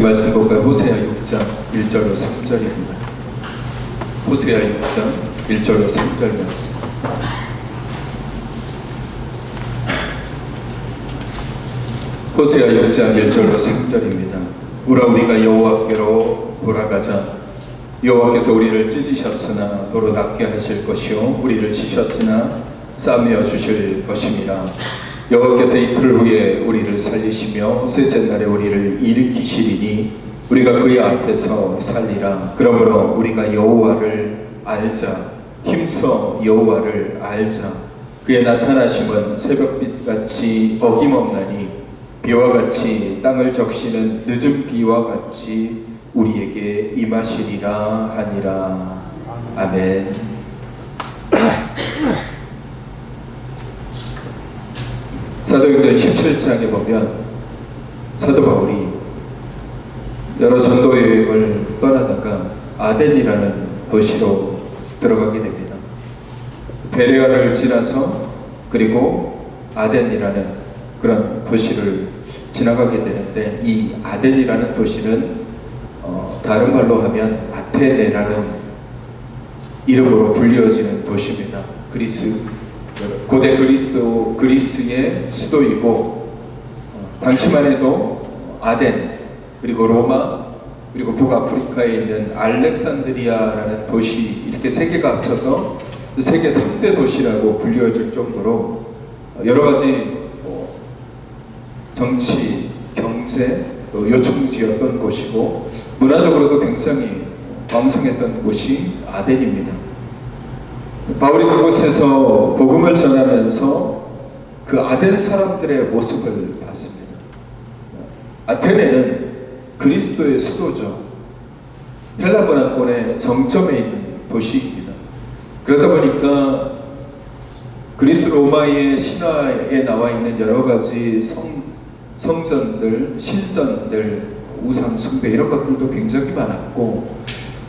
말씀 볼까요? 호세아 6장 1절로 3절입니다. 호세아 6장 1절로 3절 말씀. 호세아 6장 1절로 3절입니다. 우리가 여호와께로 돌아가자. 여호와께서 우리를 찢으셨으나 도로 낫게 하실 것이요 우리를 치셨으나 싸매어 주실 것임이라. 여호와께서 이틀 후에 우리를 살리시며 셋째 날에 우리를 일으키시리니 우리가 그의 앞에서 살리라. 그러므로 우리가 여호와를 알자. 힘써 여호와를 알자. 그의 나타나심은 새벽빛같이 어김없나니 비와 같이 땅을 적시는 늦은 비와 같이 우리에게 임하시리라 하니라. 아멘. 사도행전 17장에 보면 사도 바울이 여러 전도 여행을 떠나다가 아덴이라는 도시로 들어가게 됩니다. 베레아를 지나서 그리고 아덴이라는 그런 도시를 지나가게 되는데, 이 아덴이라는 도시는 다른 말로 하면 아테네라는 이름으로 불리어지는 도시입니다. 고대 그리스의 수도이고, 당시만 해도 아덴, 그리고 로마, 그리고 북아프리카에 있는 알렉산드리아라는 도시, 이렇게 세 개가 합쳐서 세계 3대 도시라고 불리어질 정도로 여러 가지 정치, 경제, 요충지였던 곳이고, 문화적으로도 굉장히 왕성했던 곳이 아덴입니다. 바울이 그곳에서 복음을 전하면서 그 아덴 사람들의 모습을 봤습니다. 아테네는 그리스도의 수도죠. 헬라 문화권의 정점에 있는 도시입니다. 그러다 보니까 그리스 로마의 신화에 나와 있는 여러 가지 성전들, 신전들, 우상 숭배 이런 것들도 굉장히 많았고,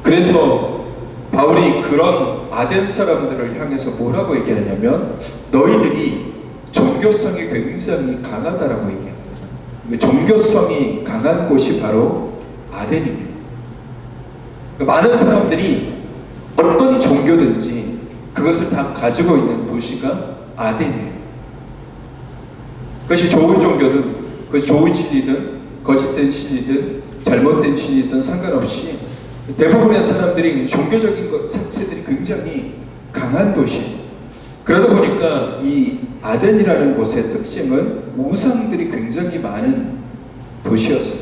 그래서 바울이 그런 아덴 사람들을 향해서 뭐라고 얘기하냐면 너희들이 종교성이 굉장히 강하다라고 얘기합니다. 종교성이 강한 곳이 바로 아덴입니다. 많은 사람들이 어떤 종교든지 그것을 다 가지고 있는 도시가 아덴이에요. 그것이 좋은 종교든, 그것이 좋은 신이든, 거짓된 신이든, 잘못된 신이든 상관없이 대부분의 사람들이 종교적인 것 자체들이 굉장히 강한 도시. 그러다 보니까 이 아덴이라는 곳의 특징은 우상들이 굉장히 많은 도시였어요.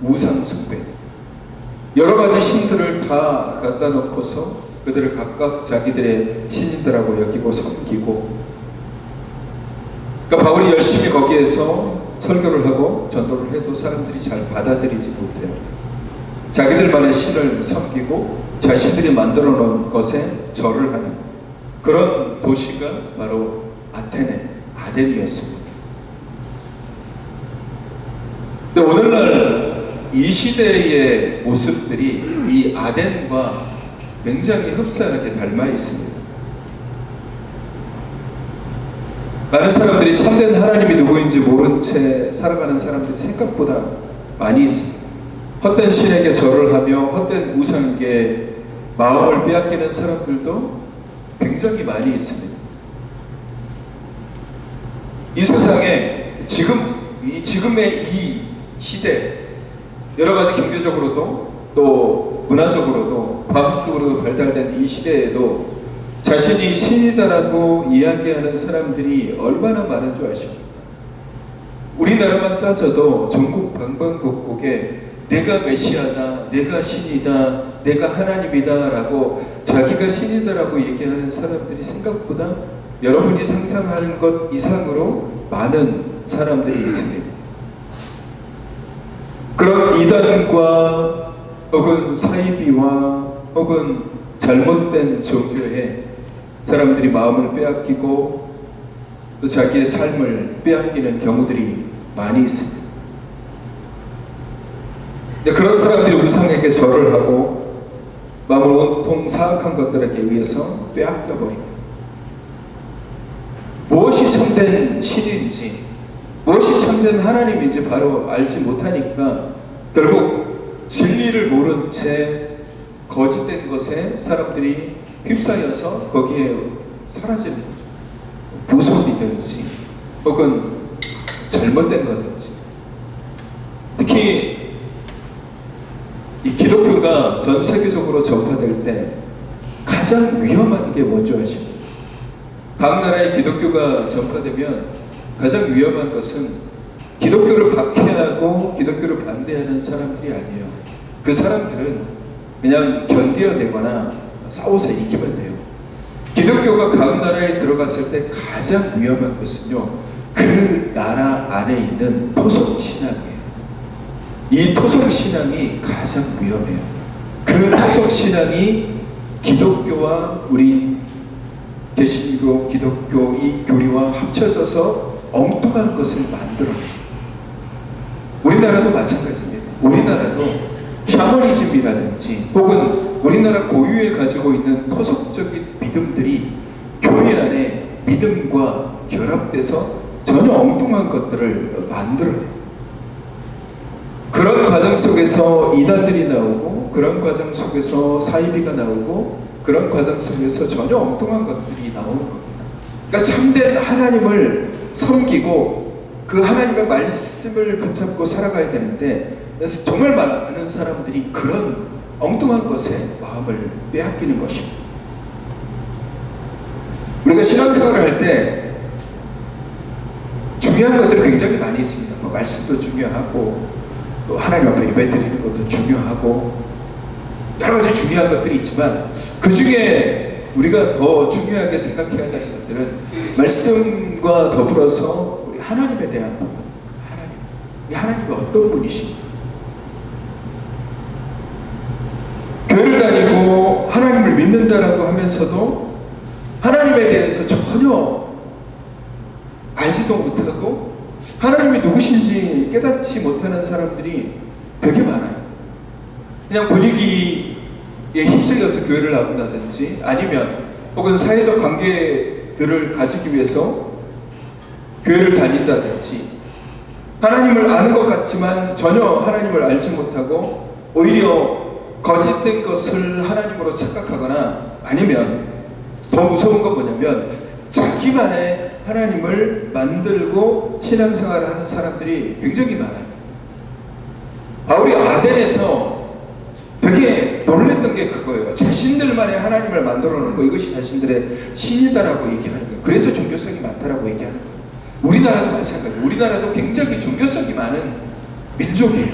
우상 숭배. 여러 가지 신들을 다 갖다 놓고서 그들을 각각 자기들의 신인들하고 여기고 섬기고, 그러니까 바울이 열심히 거기에서 설교를 하고 전도를 해도 사람들이 잘 받아들이지 못해요. 자기들만의 신을 섬기고 자신들이 만들어 놓은 것에 절을 하는 그런 도시가 바로 아덴이었습니다. 근데 오늘날 이 시대의 모습들이 이 아덴과 굉장히 흡사하게 닮아 있습니다. 많은 사람들이 참된 하나님이 누구인지 모른 채 살아가는 사람들이 생각보다 많이 있습니다. 헛된 신에게 절을 하며 헛된 우상에게 마음을 빼앗기는 사람들도 굉장히 많이 있습니다. 이 세상에 지금의 이 시대, 여러 가지 경제적으로도 또 문화적으로도 과학적으로도 발달된 이 시대에도 자신이 신이다라고 이야기하는 사람들이 얼마나 많은 줄 아십니까? 우리나라만 따져도 전국 방방곡곡에 내가 메시아다, 내가 신이다, 내가 하나님이다 라고 자기가 신이다라고 얘기하는 사람들이 생각보다 여러분이 상상하는 것 이상으로 많은 사람들이 있습니다. 그런 이단과 혹은 사이비와 혹은 잘못된 종교에 사람들이 마음을 빼앗기고 또 자기의 삶을 빼앗기는 경우들이 많이 있습니다. 그런 사람들이 우상에게 절을 하고 마음을 온통 사악한 것들에게 의해서 빼앗겨버립니다. 무엇이 참된 신인지, 무엇이 참된 하나님인지 바로 알지 못하니까 결국 진리를 모른 채 거짓된 것에 사람들이 휩싸여서 거기에 사라지는 거죠. 무속이든지 혹은 잘못된 거든지. 특히 이 기독교가 전 세계적으로 전파될 때 가장 위험한 게 뭔지 아십니까? 각 나라의 기독교가 전파되면 가장 위험한 것은 기독교를 박해하고 기독교를 반대하는 사람들이 아니에요. 그 사람들은 그냥 견뎌내거나 싸워서 이기면 돼요. 기독교가 각 나라에 들어갔을 때 가장 위험한 것은요, 그 나라 안에 있는 토속신앙이에요. 이 토속신앙이 가장 위험해요. 그 토속신앙이 기독교와 우리 개신교, 기독교 이 교리와 합쳐져서 엉뚱한 것을 만들어내요. 우리나라도 마찬가지입니다. 우리나라도 샤머니즘이라든지 혹은 우리나라 고유에 가지고 있는 토속적인 믿음들이 교회 안에 믿음과 결합돼서 전혀 엉뚱한 것들을 만들어내요. 그런 과정 속에서 이단들이 나오고, 그런 과정 속에서 사이비가 나오고, 그런 과정 속에서 전혀 엉뚱한 것들이 나오는 겁니다. 그러니까 참된 하나님을 섬기고 그 하나님의 말씀을 붙잡고 살아가야 되는데, 정말 많은 사람들이 그런 엉뚱한 것에 마음을 빼앗기는 것입니다. 우리가 신앙생활을 할 때 중요한 것들이 굉장히 많이 있습니다. 말씀도 중요하고, 또 하나님 앞에 예배 드리는 것도 중요하고, 여러 가지 중요한 것들이 있지만 그 중에 우리가 더 중요하게 생각해야 되는 것들은 말씀과 더불어서 우리 하나님에 대한 부분, 이 하나님이 어떤 분이신가. 교회를 다니고 하나님을 믿는다라고 하면서도 하나님에 대해서 전혀 알지도 못하고 하나님이 누구신지 깨닫지 못하는 사람들이 되게 많아요. 그냥 분위기에 휩쓸려서 교회를 나온다든지, 아니면 혹은 사회적 관계들을 가지기 위해서 교회를 다닌다든지, 하나님을 아는 것 같지만 전혀 하나님을 알지 못하고 오히려 거짓된 것을 하나님으로 착각하거나, 아니면 더 무서운 건 뭐냐면 자기만의 하나님을 만들고 신앙생활을 하는 사람들이 굉장히 많아요. 바울이 아덴에서 되게 놀랬던 게 그거예요. 자신들만의 하나님을 만들어 놓은 거, 이것이 자신들의 신이다라고 얘기하는 거예요. 그래서 종교성이 많다라고 얘기하는 거예요. 우리나라도 마찬가지예요. 우리나라도 굉장히 종교성이 많은 민족이에요.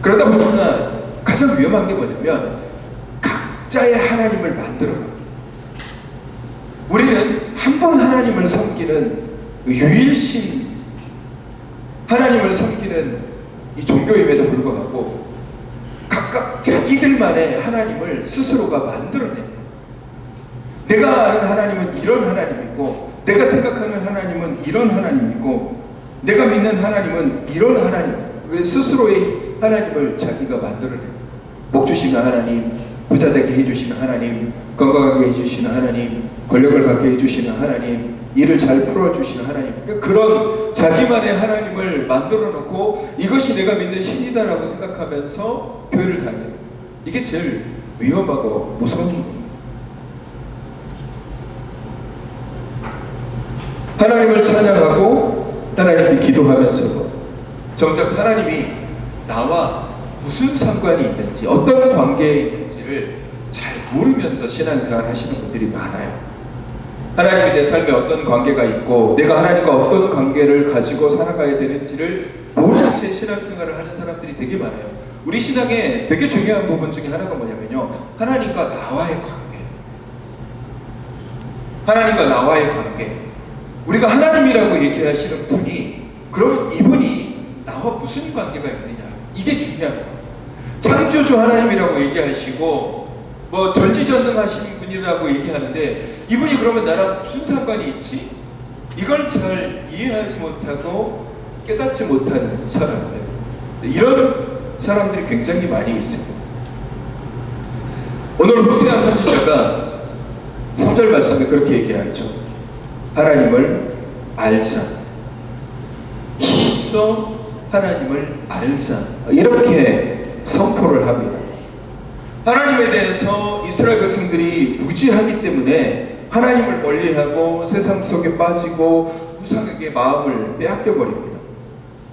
그러다 보니까 가장 위험한 게 뭐냐면 각자의 하나님을 만들어 놓은 거예요. 우리는 한 번 하나님을 섬기는 유일신 하나님을 섬기는 이 종교임에도 불구하고 각각 자기들만의 하나님을 스스로가 만들어내요. 내가 아는 하나님은 이런 하나님이고, 내가 생각하는 하나님은 이런 하나님이고, 내가 믿는 하나님은 이런 하나님. 그래서 스스로의 하나님을 자기가 만들어내요. 복 주시는 하나님, 부자 되게 해주시는 하나님, 건강하게 해주시는 하나님, 권력을 갖게 해주시는 하나님, 일을 잘 풀어주시는 하나님. 그런 자기만의 하나님을 만들어 놓고 이것이 내가 믿는 신이다라고 생각하면서 교회를 다니는, 이게 제일 위험하고 무서운 겁니다. 하나님을 찬양하고 하나님께 기도하면서도 정작 하나님이 나와 무슨 상관이 있는지, 어떤 관계에 있는지를 잘 모르면서 신앙생활 하시는 분들이 많아요. 하나님이 내 삶에 어떤 관계가 있고 내가 하나님과 어떤 관계를 가지고 살아가야 되는지를 모르는 채 신앙생활을 하는 사람들이 되게 많아요. 우리 신앙에 되게 중요한 부분 중에 하나가 뭐냐면요, 하나님과 나와의 관계. 하나님과 나와의 관계. 우리가 하나님이라고 얘기하시는 분이, 그러면 이분이 나와 무슨 관계가 있느냐, 이게 중요한 거예요. 창조주 하나님이라고 얘기하시고 뭐 전지전능하신 분이라고 얘기하는데, 이분이 그러면 나랑 무슨 상관이 있지? 이걸 잘 이해하지 못하고 깨닫지 못하는 사람들, 이런 사람들이 굉장히 많이 있습니다. 오늘 호세아 선지자가 3절 말씀에 그렇게 얘기하죠. 하나님을 알자. 힘써 하나님을 알자, 이렇게 선포를 합니다. 하나님에 대해서 이스라엘 백성들이 무지하기 때문에 하나님을 멀리하고 세상 속에 빠지고 우상에게 마음을 빼앗겨 버립니다.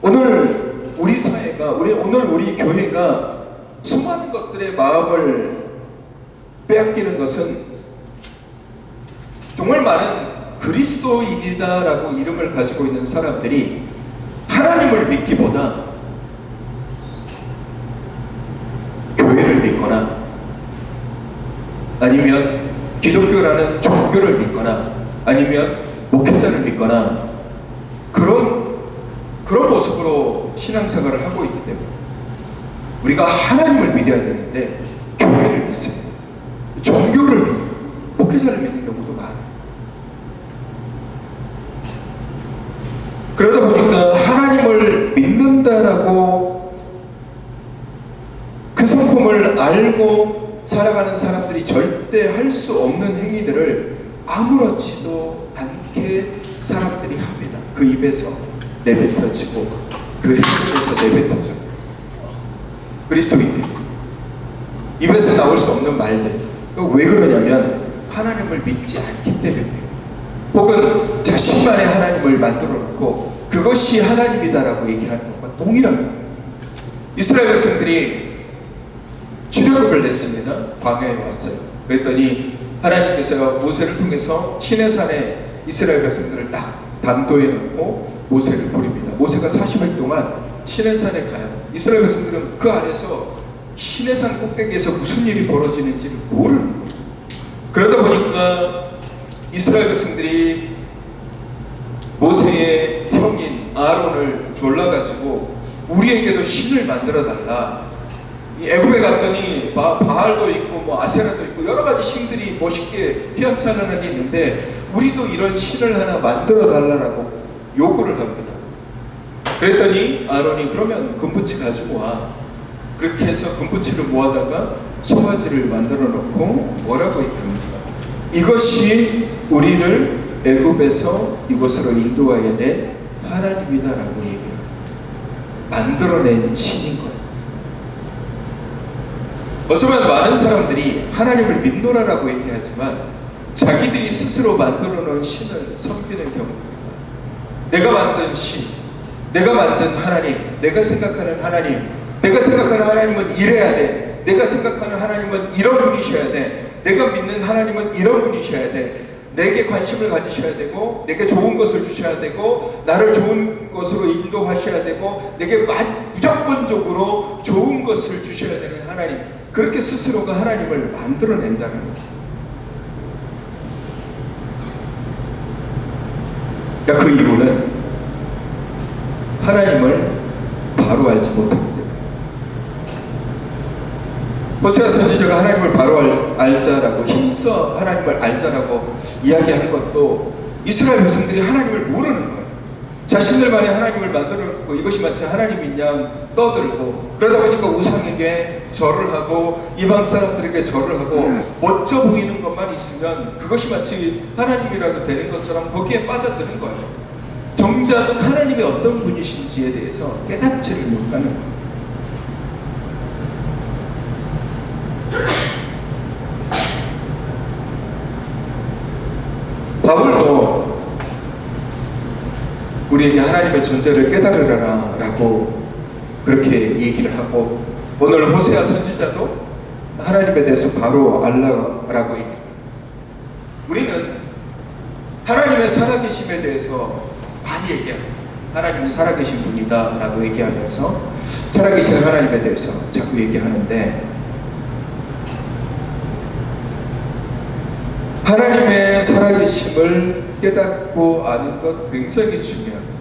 오늘 우리 사회가, 오늘 우리 교회가 수많은 것들의 마음을 빼앗기는 것은 정말 많은 그리스도인이다라고 이름을 가지고 있는 사람들이 하나님을 믿기보다 교회를 믿거나 아니면 기독교라는 종교를 믿거나 아니면 목회자를 믿거나 그런 모습으로 신앙생활을 하고 있기 때문에 우리가 하나님을 믿어야 되는데 교회를 믿습니다. 종교를 믿고 목회자를 믿는 경우도 많아요. 그러다 보니까 하나님을 믿는다라고 그 성품을 알고 살아가는 사람들이 절대 할 수 없는 행위들을 아무렇지도 않게 사람들이 합니다. 그 입에서 내뱉어지고 그 행동에서 내뱉어져. 그리스도인들 입에서 나올 수 없는 말들. 왜 그러냐면 하나님을 믿지 않기 때문이에요. 혹은 자신만의 하나님을 만들어 놓고 그것이 하나님이다라고 얘기하는 것과 동일합니다. 이스라엘 백성들이 출애굽을 냈습니다. 광야에 왔어요. 그랬더니 하나님께서 모세를 통해서 시내산에 이스라엘 백성들을 딱 단도에 놓고 모세를 부릅니다. 모세가 40일 동안 시내산에 가요. 이스라엘 백성들은 그 아래서 시내산 꼭대기에서 무슨 일이 벌어지는지를 모르는 거예요. 그러다 보니까 이스라엘 백성들이 모세의 형인 아론을 졸라가지고 우리에게도 신을 만들어 달라. 애굽에 갔더니 바알도 있고 뭐 아세라도 있고 여러 가지 신들이 멋있게 휘황찬란하게 있는데 우리도 이런 신을 하나 만들어 달라고 요구를 합니다. 그랬더니 아론이 그러면 금붙이 가지고 와. 그렇게 해서 금붙이를 모아다가 송아지를 만들어 놓고 뭐라고 얘기합니까? 이것이 우리를 애굽에서 이곳으로 인도하여 낸 하나님이다라고 얘기해요. 만들어낸 신인 거예요. 어쩌면 많은 사람들이 하나님을 믿노라라고 얘기하지만 자기들이 스스로 만들어 놓은 신을 섬기는 경우입니다. 내가 만든 신, 내가 만든 하나님, 내가 생각하는 하나님, 내가 생각하는 하나님은 이래야 돼. 내가 생각하는 하나님은 이런 분이셔야 돼. 내가 믿는 하나님은 이런 분이셔야 돼. 내게 관심을 가지셔야 되고 내게 좋은 것을 주셔야 되고 나를 좋은 것으로 인도하셔야 되고 내게 무조건적으로 좋은 것을 주셔야 되는 하나님, 그렇게 스스로가 하나님을 만들어낸다는 거예요. 그러니까 그 이유는 하나님을 바로 알지 못합니다. 호세아 선지자가 하나님을 바로 알자라고 힘써 하나님을 알자라고 이야기한 것도 이스라엘 백성들이 하나님을 모르는 거예요. 자신들만의 하나님을 만들어 놓고 이것이 마치 하나님인 양 떠들고 그러다 보니까 우상에게 절을 하고 이방 사람들에게 절을 하고 멋져 보이는 것만 있으면 그것이 마치 하나님이라도 되는 것처럼 거기에 빠져드는 거예요. 정작 하나님이 어떤 분이신지에 대해서 깨닫지를 못하는 거예요. 바울도 우리에게 하나님의 존재를 깨달으라 라고 그렇게 얘기를 하고 오늘 호세아 선지자도 하나님에 대해서 바로 알라라고 얘기합니다. 우리는 하나님의 살아계심에 대해서 많이 얘기합니다. 하나님은 살아계신 분이다 라고 얘기하면서 살아계신 하나님에 대해서 자꾸 얘기하는데 하나님의 살아계심을 깨닫고 아는 것 굉장히 중요합니다.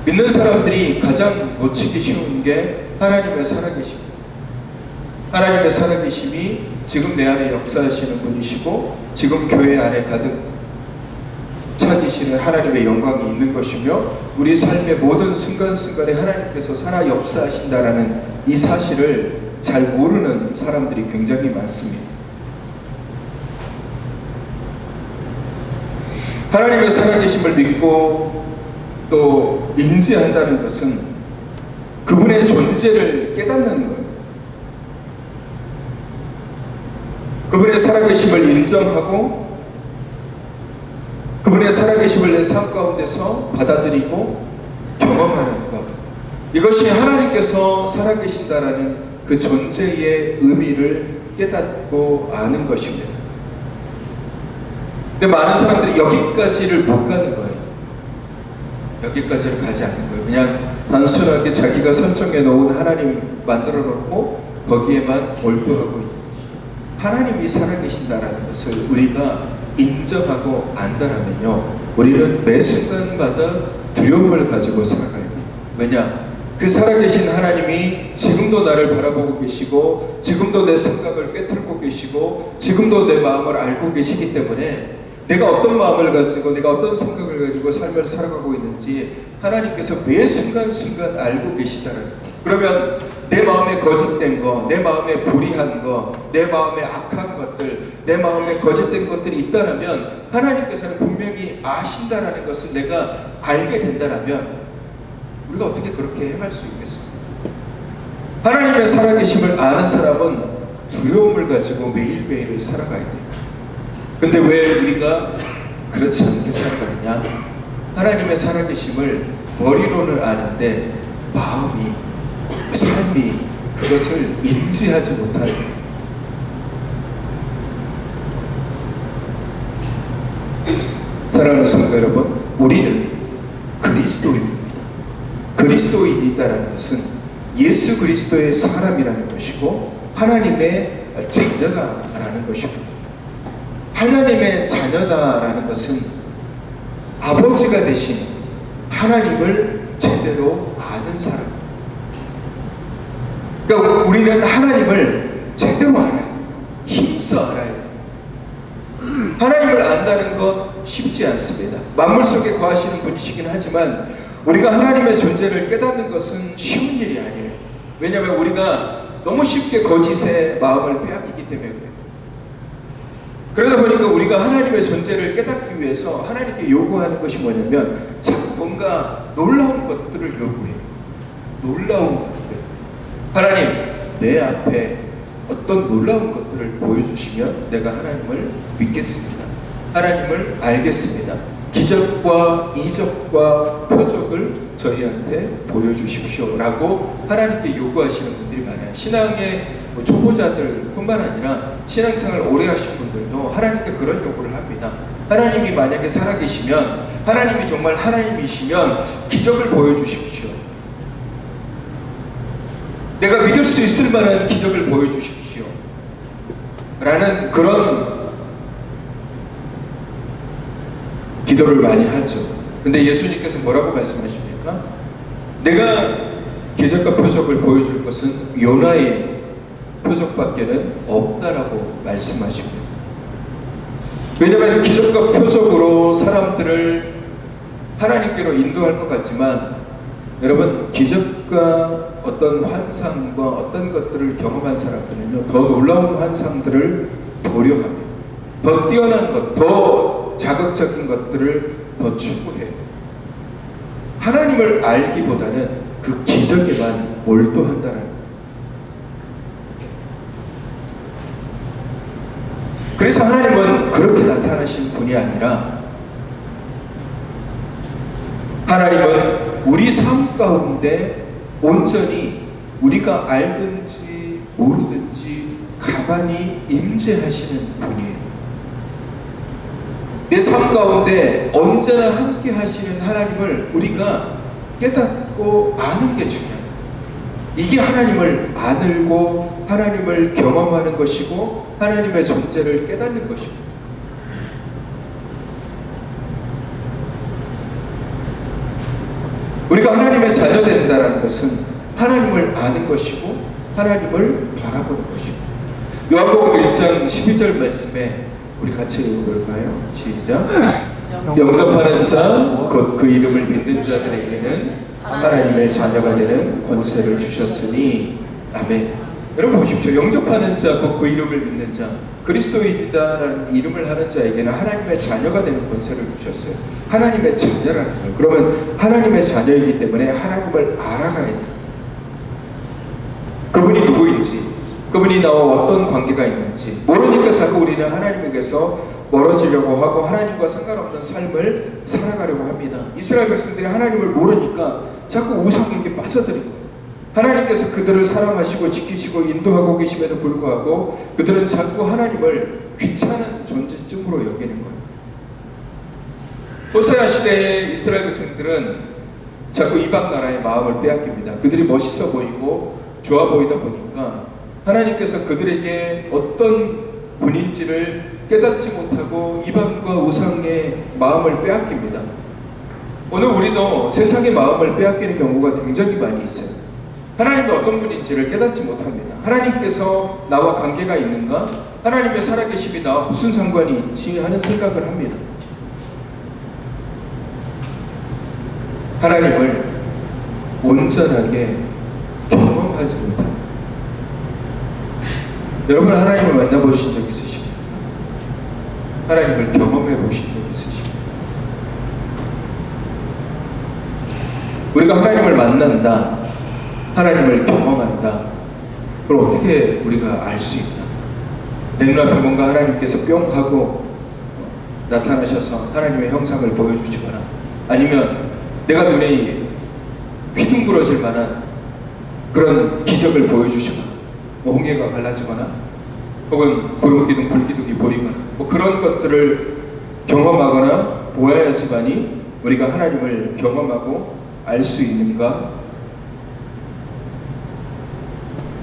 믿는 사람들이 가장 놓치기 쉬운 게 하나님의 살아계심입니다. 하나님의 살아계심이 지금 내 안에 역사하시는 분이시고 지금 교회 안에 가득 차 계시는 하나님의 영광이 있는 것이며 우리 삶의 모든 순간순간에 하나님께서 살아 역사하신다라는 이 사실을 잘 모르는 사람들이 굉장히 많습니다. 하나님의 살아계심을 믿고 또 인지한다는 것은 그분의 존재를 깨닫는 거예요. 그분의 살아계심을 인정하고 그분의 살아계심을 내 삶 가운데서 받아들이고 경험하는 것, 이것이 하나님께서 살아계신다라는 그 존재의 의미를 깨닫고 아는 것입니다. 근데 많은 사람들이 여기까지를 못 가는 거예요. 여기까지를 가지 않는 거예요. 그냥 단순하게 자기가 설정해 놓은 하나님 만들어 놓고 거기에만 몰두하고 있는 거죠. 하나님이 살아계신다라는 것을 우리가 인정하고 안다라면요, 우리는 매 순간마다 두려움을 가지고 살아가야 돼요. 왜냐? 그 살아계신 하나님이 지금도 나를 바라보고 계시고 지금도 내 생각을 꿰뚫고 계시고 지금도 내 마음을 알고 계시기 때문에 내가 어떤 마음을 가지고 내가 어떤 생각을 가지고 삶을 살아가고 있는지 하나님께서 매 순간순간 알고 계시다는 거예요. 그러면 내 마음에 거짓된 거, 내 마음에 불의한 거, 내 마음에 악한 것들, 내 마음에 거짓된 것들이 있다면 하나님께서는 분명히 아신다라는 것을 내가 알게 된다면 우리가 어떻게 그렇게 행할 수 있겠습니까? 하나님의 살아계심을 아는 사람은 두려움을 가지고 매일매일을 살아가야 됩니다. 근데 왜 우리가 그렇지 않게 살아가느냐? 하나님의 살아계심을 머리로는 아는데 마음이, 삶이 그것을 인지하지 못하는 거예요. 사랑하는 성도 여러분, 우리는 그리스도인입니다. 그리스도인이다라는 것은 예수 그리스도의 사람이라는 것이고 하나님의 자녀다라는 것입니다. 하나님의 자녀다라는 것은 아버지가 되신 하나님을 제대로 아는 사람. 그러니까 우리는 하나님을 제대로 알아요. 힘써 알아요. 하나님을 안다는 것 쉽지 않습니다. 만물 속에 거하시는 분이시긴 하지만 우리가 하나님의 존재를 깨닫는 것은 쉬운 일이 아니에요. 왜냐하면 우리가 너무 쉽게 거짓에 마음을 빼앗기기 때문에 그래요. 그러다 보니까 우리가 하나님의 존재를 깨닫기 위해서 하나님께 요구하는 것이 뭐냐면 자꾸 뭔가 놀라운 것들을 요구해요. 놀라운 것들. 하나님, 내 앞에 어떤 놀라운 것들을 보여주시면 내가 하나님을 믿겠습니다. 하나님을 알겠습니다. 기적과 이적과 표적을 저희한테 보여주십시오 라고 하나님께 요구하시는 분들이 많아요. 신앙의 초보자들 뿐만 아니라 신앙생활 오래 하신 분들도 하나님께 그런 요구를 합니다. 하나님이 만약에 살아계시면, 하나님이 정말 하나님이시면 기적을 보여주십시오. 내가 믿을 수 있을 만한 기적을 보여주십시오 라는 그런 기도를 많이 하죠. 근데 예수님께서 뭐라고 말씀하십니까? 내가 기적과 표적을 보여줄 것은 요나의 표적밖에는 없다라고 말씀하십니다. 왜냐하면 기적과 표적으로 사람들을 하나님께로 인도할 것 같지만 여러분, 기적과 어떤 환상과 어떤 것들을 경험한 사람들은요, 더 놀라운 환상들을 보려 합니다. 더 뛰어난 것, 더 자극적인 것들을 더 추구해요. 하나님을 알기보다는 그 기적에만 몰두한다는 거예요. 그래서 하나님은 그렇게 나타나신 분이 아니라 하나님은 우리 삶 가운데 온전히 우리가 알든지 모르든지 가만히 임재하시는 분이에요. 내 삶 가운데 언제나 함께 하시는 하나님을 우리가 깨닫고 아는 게 중요해요. 이게 하나님을 알고 하나님을 경험하는 것이고 하나님의 존재를 깨닫는 것입니다. 우리가 하나님의 자녀 된다는 것은 하나님을 아는 것이고 하나님을 바라보는 것입니다. 요한복음 1장 12절 말씀에 우리 같이 읽어볼까요? 시작. 영접하는 자, 곧 그 이름을 믿는 자들에게는 하나님의 자녀가 되는 권세를 주셨으니 아멘. 여러분 보십시오. 영접하는 자, 곧 그 이름을 믿는 자, 그리스도인이다라는 이름을 하는 자에게는 하나님의 자녀가 되는 권세를 주셨어요. 하나님의 자녀라는 거예요. 그러면 하나님의 자녀이기 때문에 하나님을 알아가야 돼요. 그분이 누구인지, 그분이 나와 어떤 관계가 있는지 모르니까 자꾸 우리는 하나님에게서 멀어지려고 하고 하나님과 상관없는 삶을 살아가려고 합니다. 이스라엘 백성들이 하나님을 모르니까 자꾸 우상에게 빠져들인 거예요. 하나님께서 그들을 사랑하시고 지키시고 인도하고 계심에도 불구하고 그들은 자꾸 하나님을 귀찮은 존재쯤으로 여기는 거예요. 호세아 시대의 이스라엘 백성들은 자꾸 이방 나라의 마음을 빼앗깁니다. 그들이 멋있어 보이고 좋아 보이다 보니까 하나님께서 그들에게 어떤 분인지를 깨닫지 못하고 이방과 우상의 마음을 빼앗깁니다. 오늘 우리도 세상의 마음을 빼앗기는 경우가 굉장히 많이 있어요. 하나님이 어떤 분인지를 깨닫지 못합니다. 하나님께서 나와 관계가 있는가? 하나님의 살아계심이 나와 무슨 상관이 있지? 하는 생각을 합니다. 하나님을 온전하게 경험하지 못합니다. 여러분 하나님을 만나보신 적 있으십니까? 하나님을 경험해 보신 적 있으십니까? 우리가 하나님을 만난다, 하나님을 경험한다. 그걸 어떻게 우리가 알 수 있나? 내 눈앞에 뭔가 하나님께서 뿅 하고 나타나셔서 하나님의 형상을 보여주시거나 아니면 내가 눈에 휘둥그러질 만한 그런 기적을 보여주시거나 홍해가 갈라지거나 혹은 구름기둥 불기둥이 보이거나 그런 것들을 경험하거나 보아야지만이 우리가 하나님을 경험하고 알 수 있는가?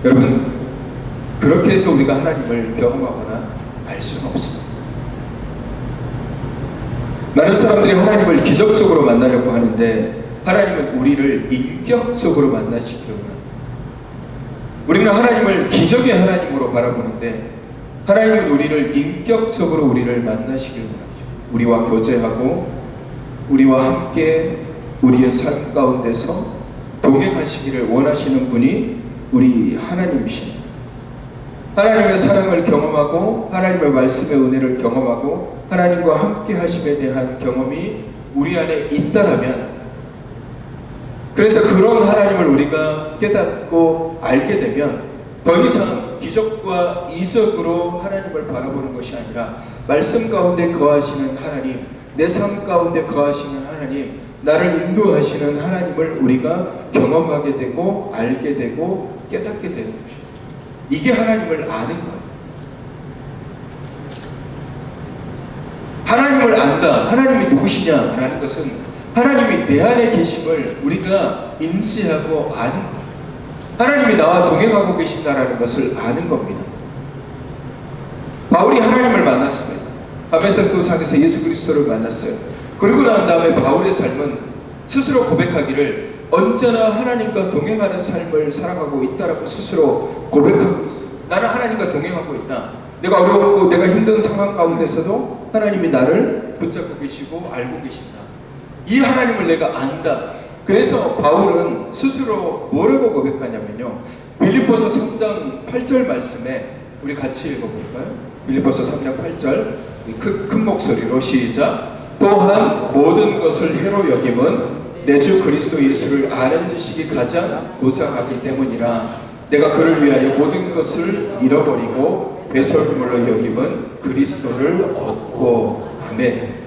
여러분 그렇게 해서 우리가 하나님을 경험하거나 알 수는 없습니다. 많은 사람들이 하나님을 기적적으로 만나려고 하는데 하나님은 우리를 인격적으로 만나시기로 합니다. 우리는 하나님을 기적의 하나님으로 바라보는데 하나님은 우리를 인격적으로 우리를 만나시기를 원하죠. 우리와 교제하고 우리와 함께 우리의 삶 가운데서 동행하시기를 원하시는 분이 우리 하나님이십니다. 하나님의 사랑을 경험하고 하나님의 말씀의 은혜를 경험하고 하나님과 함께 하심에 대한 경험이 우리 안에 있다라면, 그래서 그런 하나님을 우리가 깨닫고 알게 되면 더 이상 기적과 이적으로 하나님을 바라보는 것이 아니라 말씀 가운데 거하시는 하나님, 내 삶 가운데 거하시는 하나님, 나를 인도하시는 하나님을 우리가 경험하게 되고 알게 되고 깨닫게 되는 것입니다. 이게 하나님을 아는 거예요. 하나님을 안다, 하나님이 누구시냐라는 것은 하나님이 내 안에 계심을 우리가 인지하고 아는 거예요. 하나님이 나와 동행하고 계신다라는 것을 아는 겁니다. 바울이 하나님을 만났습니다. 다메섹도상에서 예수 그리스도를 만났어요. 그리고 난 다음에 바울의 삶은 스스로 고백하기를 언제나 하나님과 동행하는 삶을 살아가고 있다라고 스스로 고백하고 있어요. 나는 하나님과 동행하고 있다. 내가 어려웠고 내가 힘든 상황 가운데서도 하나님이 나를 붙잡고 계시고 알고 계신다. 이 하나님을 내가 안다. 그래서 바울은 스스로 뭐라고 고백하냐면요, 빌립보서 3장 8절 말씀에 우리 같이 읽어볼까요? 빌립보서 3장 8절 큰 목소리로 시작. 또한 모든 것을 해로 여김은 내 주 그리스도 예수를 아는 지식이 가장 고상하기 때문이라. 내가 그를 위하여 모든 것을 잃어버리고 배설물로 여김은 그리스도를 얻고. 아멘.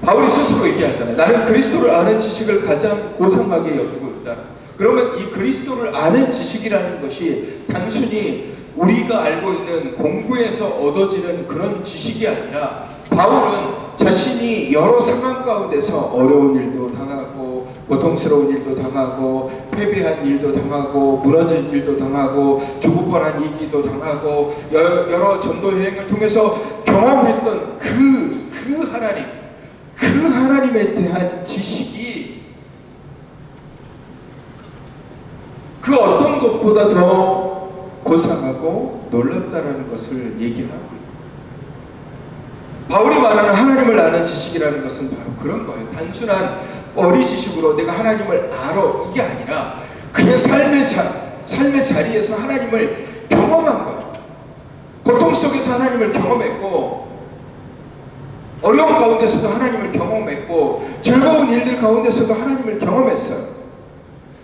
바울이 스스로 얘기하잖아요. 나는 그리스도를 아는 지식을 가장 고상하게 여기고 있다. 그러면 이 그리스도를 아는 지식이라는 것이 단순히 우리가 알고 있는 공부에서 얻어지는 그런 지식이 아니라, 바울은 자신이 여러 상황 가운데서 어려운 일도 당하고 고통스러운 일도 당하고 패배한 일도 당하고 무너진 일도 당하고 죽을 뻔한 위기도 당하고 여러 전도 여행을 통해서 경험했던 그 하나님, 그 하나님에 대한 지식이 그 어떤 것보다 더 고상하고 놀랍다라는 것을 얘기하고 있습니다. 바울이 말하는 하나님을 아는 지식이라는 것은 바로 그런 거예요. 단순한 어리 지식으로 내가 하나님을 알아, 이게 아니라 그냥 삶의 삶의 자리에서 하나님을 경험한 거예요. 고통 속에서 하나님을 경험했고, 어려운 가운데서도 하나님을 경험했고, 즐거운 일들 가운데서도 하나님을 경험했어요.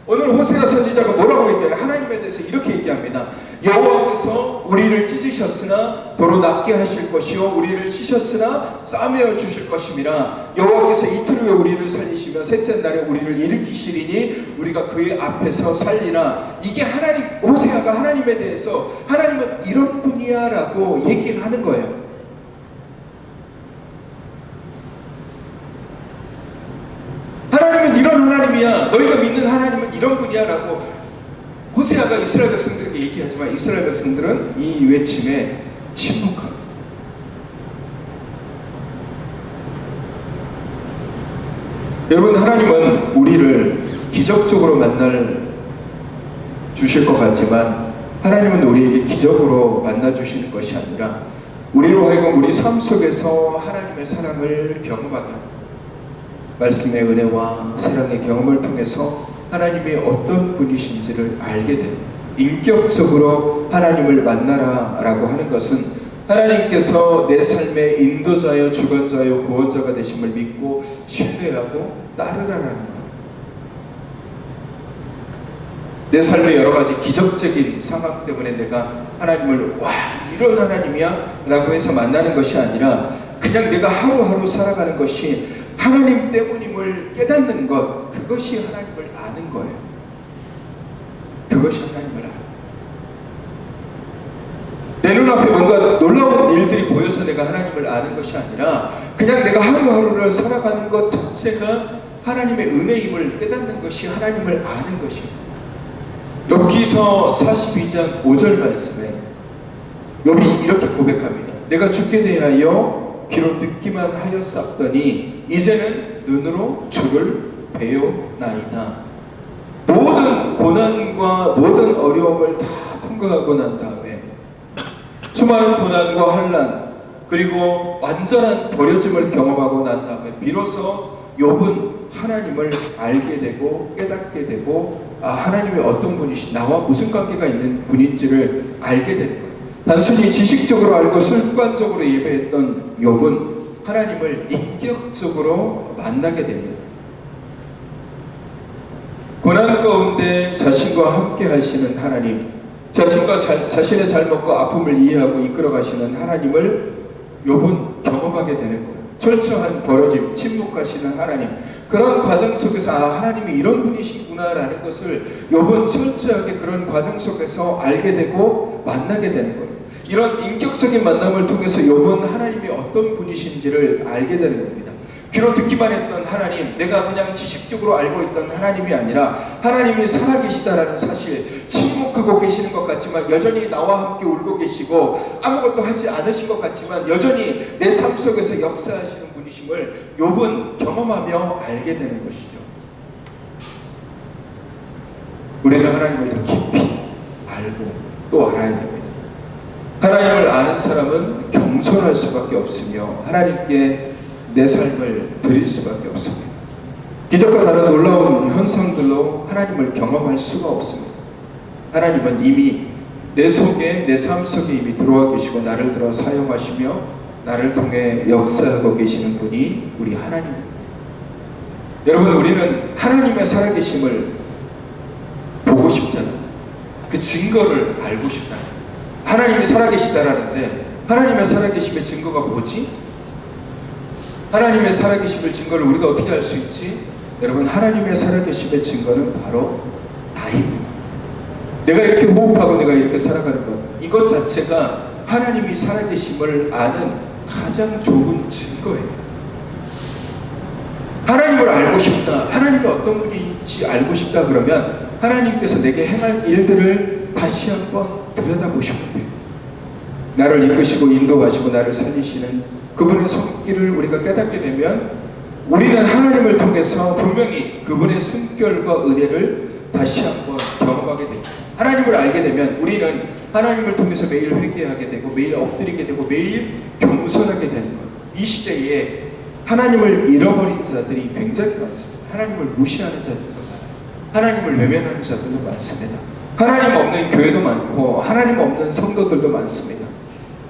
오늘 호세아 선지자가 뭐라고 얘기해요? 하나님에 대해서 이렇게 얘기합니다. 여호와께서 우리를 찢으셨으나 도로 낫게 하실 것이요 우리를 치셨으나 싸매어 주실 것임이라. 여호와께서 이틀 후에 우리를 살리시며 셋째 날에 우리를 일으키시리니 우리가 그의 앞에서 살리라. 이게 하나님, 호세아가 하나님에 대해서 하나님은 이런 분이야 라고 얘기를 하는 거예요. 하나님은 이런 하나님이야, 너희가 믿는 하나님은 이런 분이야 라고 호세아가 이스라엘 백성들에게 얘기하지만 이스라엘 백성들은 이 외침에 침묵합니다. 여러분, 하나님은 우리를 기적적으로 만날 주실 것 같지만 하나님은 우리에게 기적으로 만나 주시는 것이 아니라 우리로 하여금 우리 삶 속에서 하나님의 사랑을 경험하게 합니다. 말씀의 은혜와 사랑의 경험을 통해서 하나님이 어떤 분이신지를 알게 됩니다. 인격적으로 하나님을 만나라 라고 하는 것은 하나님께서 내 삶의 인도자여 주관자여 구원자가 되심을 믿고 신뢰하고 따르라라는 거예요. 내 삶의 여러 가지 기적적인 상황 때문에 내가 하나님을 와 이런 하나님이야 라고 해서 만나는 것이 아니라 그냥 내가 하루하루 살아가는 것이 하나님 때문임을 깨닫는 것, 그것이 하나님을 아는 거예요. 그것이 하나님을 아는 거예요. 내 눈앞에 뭔가 놀라운 일들이 보여서 내가 하나님을 아는 것이 아니라 그냥 내가 하루하루를 살아가는 것 자체가 하나님의 은혜임을 깨닫는 것이 하나님을 아는 것이에요. 욥기서 42장 5절 말씀에 욥이 이렇게 고백합니다. 내가 주께 대하여 귀로 듣기만 하였었더니 이제는 눈으로 주를 배우나이다. 모든 고난과 모든 어려움을 다 통과하고 난 다음에 수많은 고난과 환난 그리고 완전한 버려짐을 경험하고 난 다음에 비로소 욥은 하나님을 알게 되고 깨닫게 되고 하나님이 어떤 분이시 나와 무슨 관계가 있는 분인지를 알게 되는 거예요. 단순히 지식적으로 알고 습관적으로 예배했던 욥은 하나님을 인격적으로 만나게 됩니다. 고난 가운데 자신과 함께 하시는 하나님, 자신의 삶과 아픔을 이해하고 이끌어 가시는 하나님을 욥은 경험하게 되는 거예요. 철저한 버려짐, 침묵하시는 하나님, 그런 과정 속에서 하나님이 이런 분이시구나라는 것을 욥은 철저하게 그런 과정 속에서 알게 되고 만나게 되는 거예요. 이런 인격적인 만남을 통해서 욥은 하나님이 어떤 분이신지를 알게 되는 겁니다. 귀로 듣기만 했던 하나님, 내가 그냥 지식적으로 알고 있던 하나님이 아니라 하나님이 살아계시다라는 사실, 침묵하고 계시는 것 같지만 여전히 나와 함께 울고 계시고 아무것도 하지 않으신 것 같지만 여전히 내 삶 속에서 역사하시는 분이심을 욥은 경험하며 알게 되는 것이죠. 우리는 하나님을 더 깊이 알고 또 알아야 됩니다. 하나님을 아는 사람은 겸손할 수밖에 없으며 하나님께 내 삶을 드릴 수밖에 없습니다. 기적과 다른 놀라운 현상들로 하나님을 경험할 수가 없습니다. 하나님은 이미 내 속에, 내 삶 속에 이미 들어와 계시고 나를 들어 사용하시며 나를 통해 역사하고 계시는 분이 우리 하나님입니다. 여러분, 우리는 하나님의 살아계심을 보고 싶잖아요. 그 증거를 알고 싶다. 하나님이 살아계시다라는데 하나님의 살아계심의 증거가 뭐지? 하나님의 살아계심의 증거를 우리가 어떻게 알 수 있지? 여러분, 하나님의 살아계심의 증거는 바로 나입니다. 내가 이렇게 호흡하고 내가 이렇게 살아가는 것, 이것 자체가 하나님이 살아계심을 아는 가장 좋은 증거예요. 하나님을 알고 싶다, 하나님이 어떤 분인지 알고 싶다 그러면 하나님께서 내게 행할 일들을 다시 한번 들여다보시면 돼요. 나를 이끄시고 인도하시고 나를 살리시는 그분의 손길을 우리가 깨닫게 되면 우리는 하나님을 통해서 분명히 그분의 숨결과 은혜를 다시 한번 경험하게 됩니다. 하나님을 알게 되면 우리는 하나님을 통해서 매일 회개하게 되고 매일 엎드리게 되고 매일 겸손하게 되는 거예요. 이 시대에 하나님을 잃어버린 자들이 굉장히 많습니다. 하나님을 무시하는 자들도 많아요. 하나님을 외면하는 자들도 많습니다. 하나님 없는 교회도 많고 하나님 없는 성도들도 많습니다.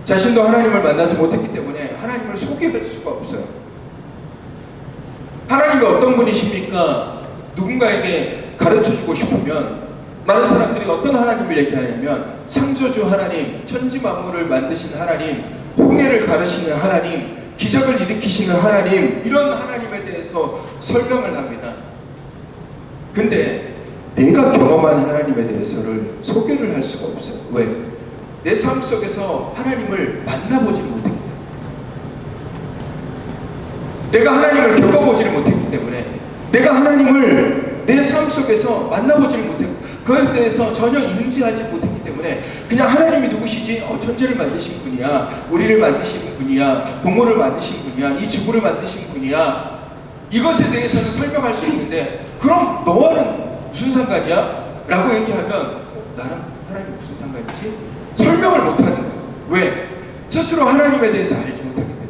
자신도 하나님을 만나지 못했기 때문에 하나님을 소개할 수가 없어요. 하나님이 어떤 분이십니까? 누군가에게 가르쳐주고 싶으면 많은 사람들이 어떤 하나님을 얘기하냐면 창조주 하나님, 천지 만물을 만드신 하나님, 홍해를 가르시는 하나님, 기적을 일으키시는 하나님, 이런 하나님에 대해서 설명을 합니다. 근데 내가 경험한 하나님에 대해서를 소개를 할 수가 없어요. 왜? 내 삶 속에서 하나님을 만나보지 못했기 때문에, 내가 하나님을 겪어보지를 못했기 때문에, 내가 하나님을 내 삶 속에서 만나보지를 못했고 그것에 대해서 전혀 인지하지 못했기 때문에 그냥 하나님이 누구시지? 천지를 만드신 분이야, 우리를 만드신 분이야, 동물을 만드신 분이야, 이 지구를 만드신 분이야, 이것에 대해서는 설명할 수 있는데 그럼 너와는 무슨 상관이야? 라고 얘기하면 나랑 하나님이 무슨 상관이지? 설명을 못하는 거예요. 왜? 스스로 하나님에 대해서 알지 못하기 때문에.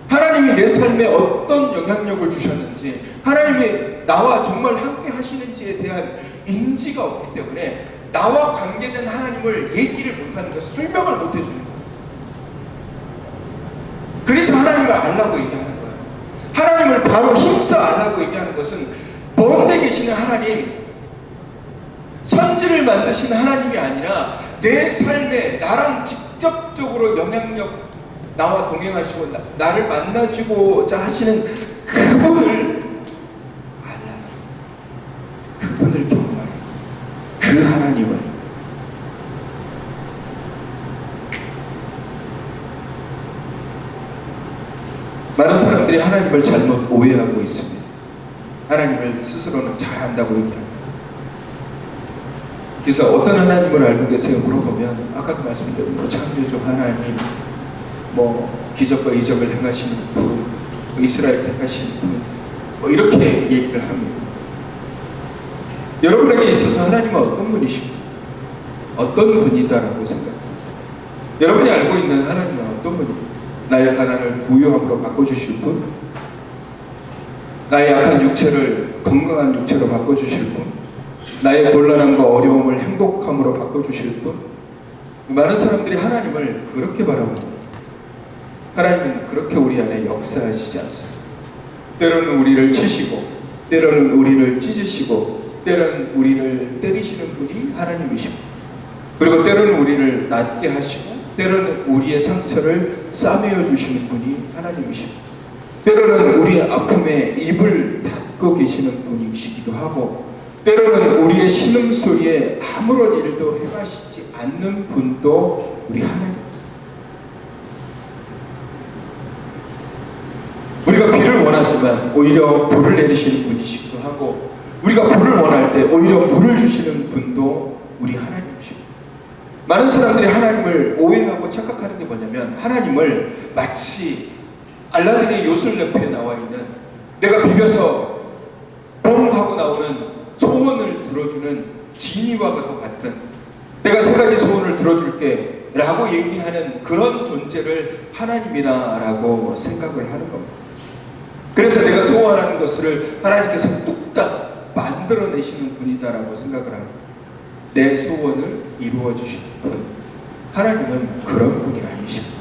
하나님이 내 삶에 어떤 영향력을 주셨는지, 하나님이 나와 정말 함께 하시는지에 대한 인지가 없기 때문에 나와 관계된 하나님을 얘기를 못하는 거예요. 설명을 못 해주는 거예요. 그래서 하나님을 알라고 얘기하는 거예요. 하나님을 바로 힘써 알라고 얘기하는 것은 먼데 계시는 하나님, 천지를 만드신 하나님이 아니라 내 삶에 나랑 직접적으로 영향력, 나와 동행하시고 나를 만나주고자 하시는 그분을 알라, 그분을 경험하라, 그 하나님을. 많은 사람들이 하나님을 잘못 오해하고 있습니다. 하나님을 스스로는 잘 안다고 얘기합니다. 그래서 어떤 하나님을 알고 계세요? 물어보면 아까도 말씀드린 창조주 하나님, 기적과 이적을 행하시는 분, 이스라엘 택하신 분, 이렇게 얘기를 합니다. 여러분에게 있어서 하나님은 어떤 분이십니까? 어떤 분이다라고 생각하세요? 여러분이 알고 있는 하나님은 어떤 분입니까? 나의 가난을 부유함으로 바꿔주실 분? 나의 약한 육체를 건강한 육체로 바꿔주실 분? 나의 곤란함과 어려움을 행복함으로 바꿔주실 분? 많은 사람들이 하나님을 그렇게 바라봅니다. 하나님은 그렇게 우리 안에 역사하시지 않습니다. 때로는 우리를 치시고, 때로는 우리를 찢으시고, 때로는 우리를 때리시는 분이 하나님이십니다. 그리고 때로는 우리를 낫게 하시고, 때로는 우리의 상처를 싸매어 주시는 분이 하나님이십니다. 때로는 우리의 아픔에 입을 닫고 계시는 분이시기도 하고, 때로는 우리의 신음소리에 아무런 일도 행하시지 않는 분도 우리 하나님. 우리가 비를 원하지만 오히려 불을 내리시는 분이시기도 하고, 우리가 불을 원할 때 오히려 물을 주시는 분도 우리 하나님이십니다. 많은 사람들이 하나님을 오해하고 착각하는 게 뭐냐면, 하나님을 마치 알라딘의 요술램프에 나와 있는, 내가 비벼서 뻥 하고 나오는 소원을 들어주는 지니와 같은, 내가 세 가지 소원을 들어줄게 라고 얘기하는 그런 존재를 하나님이라 라고 생각을 하는 겁니다. 그래서 내가 소원하는 것을 하나님께서 뚝딱 만들어내시는 분이다라고 생각을 합니다. 내 소원을 이루어 주시는 분, 하나님은 그런 분이 아니십니다.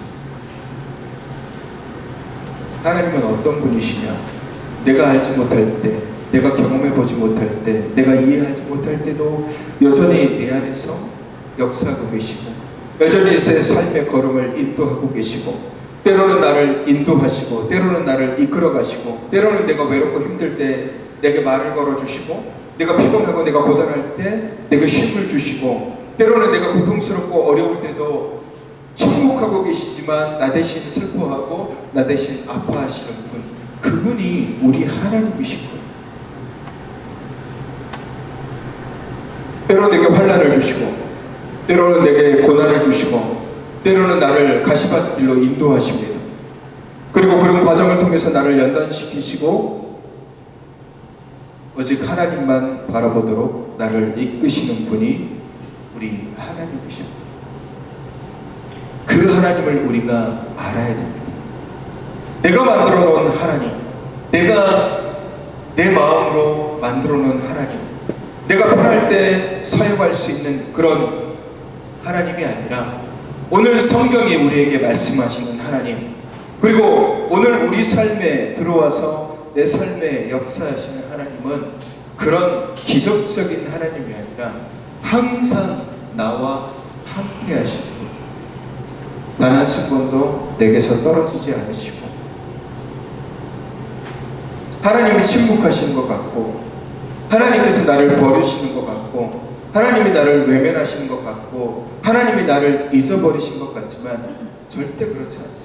하나님은 어떤 분이시냐? 내가 알지 못할 때, 내가 경험해보지 못할 때, 내가 이해하지 못할 때도 여전히 내 안에서 역사하고 계시고, 여전히 내 삶의 걸음을 인도하고 계시고, 때로는 나를 인도하시고, 때로는 나를 이끌어가시고, 때로는 내가 외롭고 힘들 때 내게 말을 걸어주시고, 내가 피곤하고 내가 고단할 때 내게 쉼을 주시고, 때로는 내가 고통스럽고 어려울 때도 침묵하고 계시지만 나 대신 슬퍼하고 나 대신 아파하시는 분, 그분이 우리 하나님이시고, 때로는 내게 환난을 주시고, 때로는 내게 고난을 주시고, 때로는 나를 가시밭길로 인도하십니다. 그리고 그런 과정을 통해서 나를 연단시키시고 오직 하나님만 바라보도록 나를 이끄시는 분이 우리 하나님이십니다. 그 하나님을 우리가 알아야 됩니다. 내가 만들어 놓은 하나님, 내가 내 마음으로 만들어 놓은 하나님, 내가 편할 때 사용할 수 있는 그런 하나님이 아니라 오늘 성경이 우리에게 말씀하시는 하나님, 그리고 오늘 우리 삶에 들어와서 내 삶에 역사하시는 하나님은 그런 기적적인 하나님이 아니라 항상 나와 함께 하시는 분, 단 한순간도 내게서 떨어지지 않으시고, 하나님이 침묵하시는 것 같고, 하나님께서 나를 버리시는 것 같고, 하나님이 나를 외면하시는 것 같고, 하나님이 나를 잊어버리신 것 같지만 절대 그렇지 않습니다.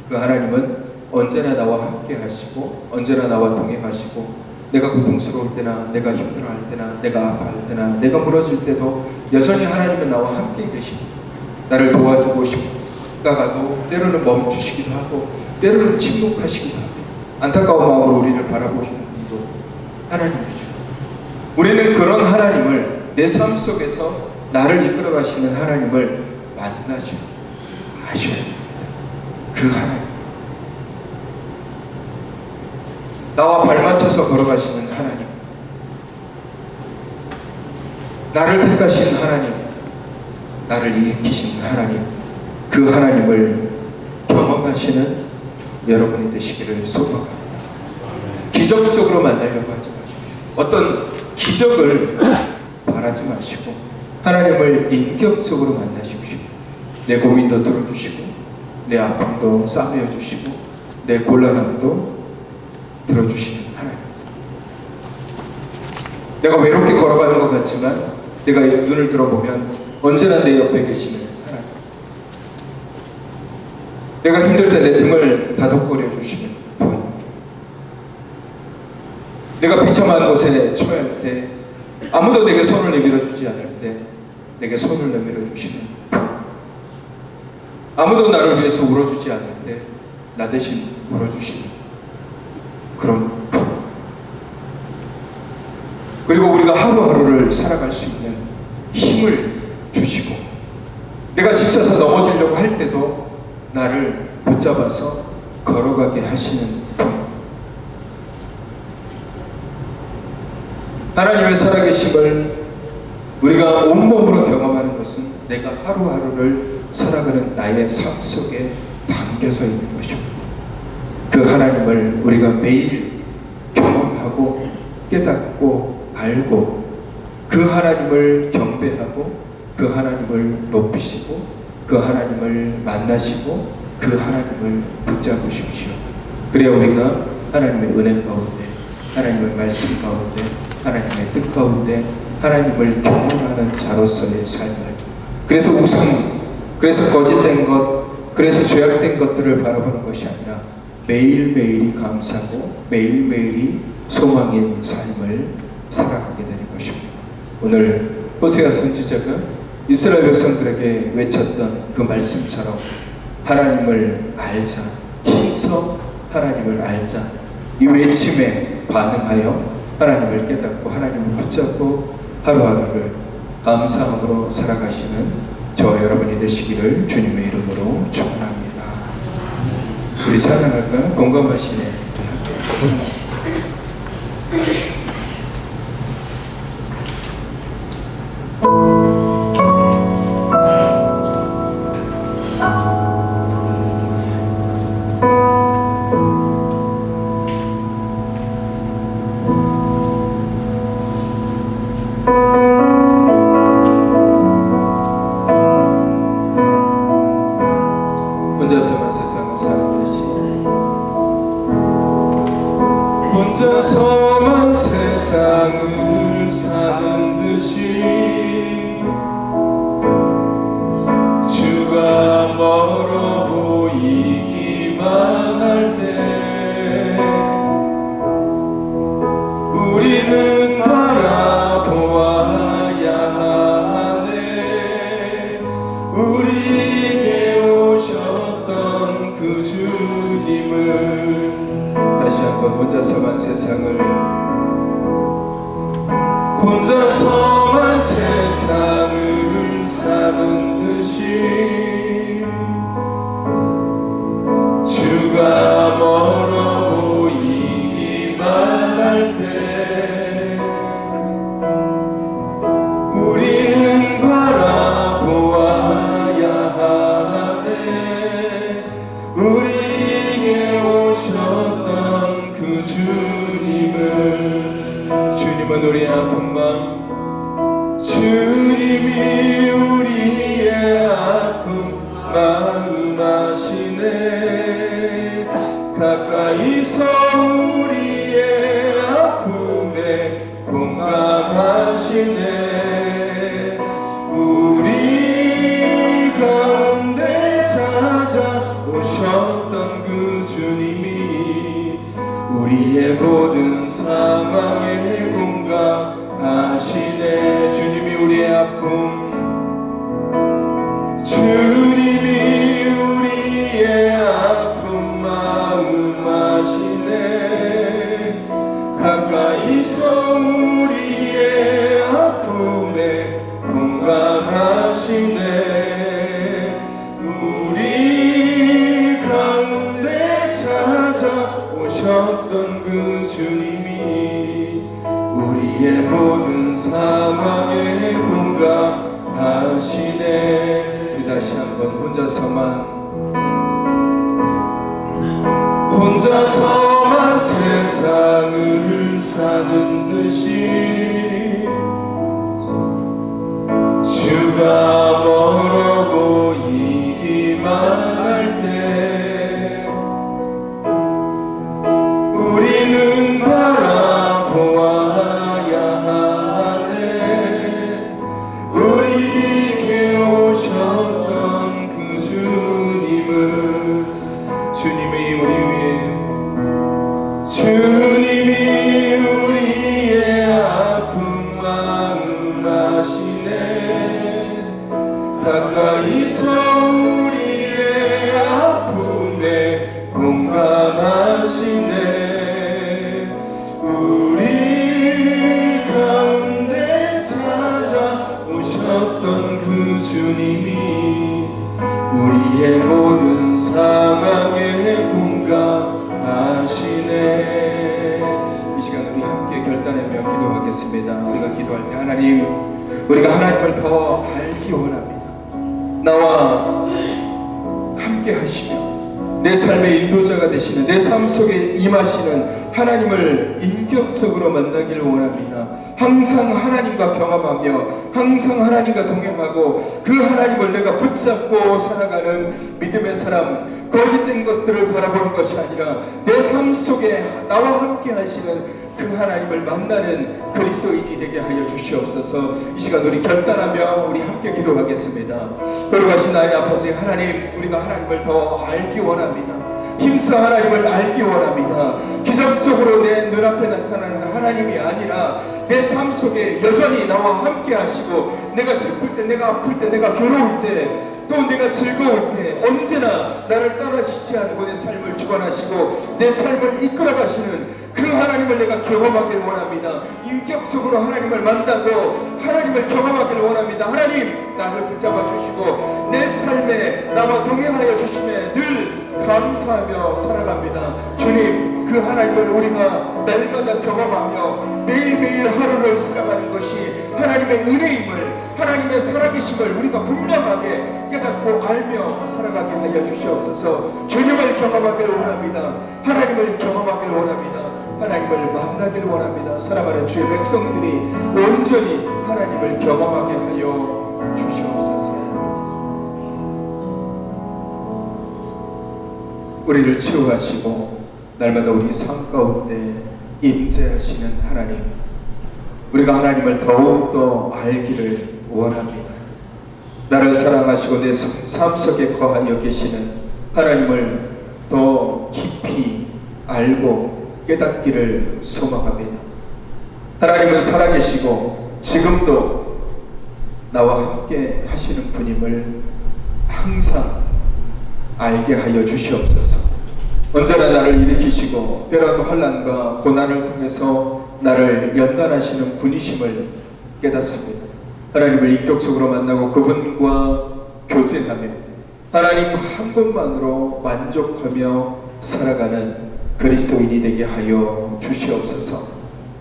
그 하나님은 언제나 나와 함께 하시고, 언제나 나와 동행하시고, 내가 고통스러울 때나, 내가 힘들어할 때나, 내가 아파할 때나, 내가 무너질 때도 여전히 하나님은 나와 함께 계십니다. 나를 도와주고 싶다가도 때로는 멈추시기도 하고, 때로는 침묵하시기도 하고, 안타까운 마음으로 우리를 바라보시는 분도 하나님이시죠. 우리는 그런 하나님을, 내 삶 속에서 나를 이끌어 가시는 하나님을 만나시고 아셔야 됩니다. 그 하나님, 나와 발맞춰서 걸어가시는 하나님, 나를 택하신 하나님, 나를 일으키신 하나님, 그 하나님을 경험하시는 여러분이 되시기를 소망합니다. 기적적으로 만나려고 하지 마십시오. 어떤 기적을 바라지 마시고 하나님을 인격적으로 만나십시오. 내 고민도 들어주시고, 내 아픔도 싸매어 주시고, 내 곤란함도 들어주시는 하나님. 내가 외롭게 걸어가는 것 같지만 내가 눈을 들어보면 언제나 내 옆에 계시는 하나님. 내가 힘들 때 내 등을 다독거려 주시는 분. 내가 비참한 곳에 처할 때 아무도 내게 손을 내밀어 주지 않을 때 내게 손을 내밀어 주시는 분. 아무도 나를 위해서 울어주지 않을 때 나 대신 울어주시는 그런 분. 그리고 우리가 하루하루를 살아갈 수 있는 힘을 주시고, 내가 지쳐서 넘어지려고 할 때도 나를 붙잡아서 걸어가게 하시는 분. 하나님의 살아계심을 우리가 온몸으로 경험하는 것은 내가 하루하루를 살아가는 나의 삶 속에 담겨서 있는 것입니다. 그 하나님을 우리가 매일 경험하고 깨닫고 알고, 그 하나님을 경배하고, 그 하나님을 높이시고, 그 하나님을 만나시고, 그 하나님을 붙잡으십시오. 그래야 우리가 하나님의 은혜 가운데, 하나님의 말씀 가운데, 하나님의 뜻 가운데 하나님을 경험하는 자로서의 삶을, 그래서 우상, 그래서 거짓된 것, 그래서 죄악된 것들을 바라보는 것이 아니라 매일매일이 감사하고 매일매일이 소망인 삶을 살아가게 되는 것입니다. 오늘 호세아 선지자가 이스라엘 백성들에게 외쳤던 그 말씀처럼 하나님을 알자, 힘써 하나님을 알자, 이 외침에 반응하여 하나님을 깨닫고 하나님을 붙잡고 하루하루를 감사함으로 살아가시는 저와 여러분이 되시기를 주님의 이름으로 축원합니다. 우리 찬양할까요? 공감하시네. 혼자서만 세상을 사는 듯이, 혼자서만 세상을 사는 듯이, 주가 멀어 보이기만 할 때 우리는 바라보아야 하네. 우리에게 오셨던 그 주님을. 다시 한번 혼자서만 세상을, 혼자서만 세상을 사는 듯이, 주가 멀어 보이기만 할 때 우리 모든 상황에 공감하시네. 주님이 우리의 아픔, 주님이 우리의 아픈 마음 아시네. 가까이서 우리의 아픔에 공감하시네. 우리 가운데 찾아오셨던 그 주님이 우리의 모든 상황에 공감하시네. 우리 다시 한번 혼자서만 세상을 사는 듯이 주가 멀어 보이기만 할 때 우리는 바라보아야 하네. 우리에게 오셨던 그 주님을, 주님이 우리의 아픈 마음 아시네. 가까이서 우리의 아픔에 공감하시네. 우리 가운데 찾아오셨던 그 주님이 우리의 모든 상황에 공감하시네. 이 시간 우리 함께 결단하며 기도하겠습니다. 우리가 기도할 때 우리가 하나님을 더 알기 원합니다. 나와 함께 하시며 내 삶의 인도자가 되시는, 내 삶 속에 임하시는 하나님을 인격적으로 만나기를 원합니다. 항상 하나님과 경험하며 항상 하나님과 동행하고 그 하나님을 내가 붙잡고 살아가는 믿음의 사람, 거짓된 것들을 바라보는 것이 아니라 내 삶 속에 나와 함께 하시는 그 하나님을 만나는 그리스도인이 되게 하여 주시옵소서. 이 시간 우리 결단하며 우리 함께 기도하겠습니다. 걸어가신 나의 아버지 하나님, 우리가 하나님을 더 알기 원합니다. 힘써 하나님을 알기 원합니다. 기적적으로 내 눈앞에 나타나는 하나님이 아니라 내 삶 속에 여전히 나와 함께 하시고, 내가 슬플 때, 내가 아플 때, 내가 괴로울 때, 또 내가 즐거울 때 언제나 나를 따라주시지 않고 내 삶을 주관하시고 내 삶을 이끌어 가시는 그 하나님을 내가 경험하길 원합니다. 인격적으로 하나님을 만나고 하나님을 경험하길 원합니다. 하나님, 나를 붙잡아 주시고 내 삶에 나와 동행하여 주심에 늘 감사하며 살아갑니다. 주님, 그 하나님을 우리가 날마다 경험하며 매일매일 하루를 살아가는 것이 하나님의 은혜임을, 하나님의 살아계심을 우리가 분명하게 깨닫고 알며 살아가게 하여 주시옵소서. 주님을 경험하기를 원합니다. 하나님을 경험하기를 원합니다. 하나님을 만나기를 원합니다. 사랑하는 주의 백성들이 온전히 하나님을 경험하게 하여 주시옵소서. 우리를 치유하시고 날마다 우리 삶 가운데 임재하시는 하나님, 우리가 하나님을 더욱더 알기를 원합니다. 나를 사랑하시고 내 삶 속에 거하여 계시는 하나님을 더 깊이 알고 깨닫기를 소망합니다. 하나님은 살아계시고 지금도 나와 함께 하시는 분임을 항상 알게 하여 주시옵소서. 언제나 나를 일으키시고 때로는 환난과 고난을 통해서 나를 연단하시는 분이심을 깨닫습니다. 하나님을 인격적으로 만나고 그분과 교제하며 하나님 한 분만으로 만족하며 살아가는 그리스도인이 되게 하여 주시옵소서.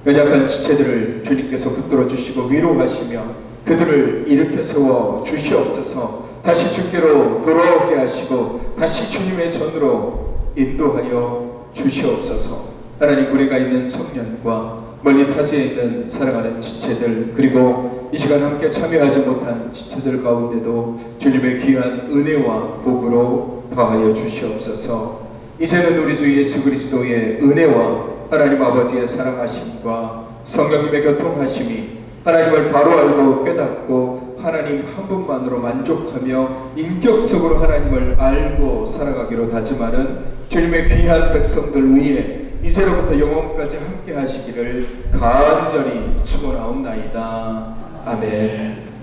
연약한 지체들을 주님께서 붙들어 주시고 위로하시며 그들을 일으켜 세워 주시옵소서. 다시 주께로 돌아오게 하시고 다시 주님의 전으로 인도하여 주시옵소서. 하나님, 우리가 있는 청년과 멀리 타지에 있는 사랑하는 지체들, 그리고 이 시간 함께 참여하지 못한 지체들 가운데도 주님의 귀한 은혜와 복으로 더하여 주시옵소서. 이제는 우리 주 예수 그리스도의 은혜와 하나님 아버지의 사랑하심과 성령님의 교통하심이 하나님을 바로 알고 깨닫고 하나님 한 분만으로 만족하며 인격적으로 하나님을 알고 살아가기로 다짐하는 주님의 귀한 백성들 위에 이제로부터 영원까지 함께 하시기를 간절히 축원하옵나이다. 아멘.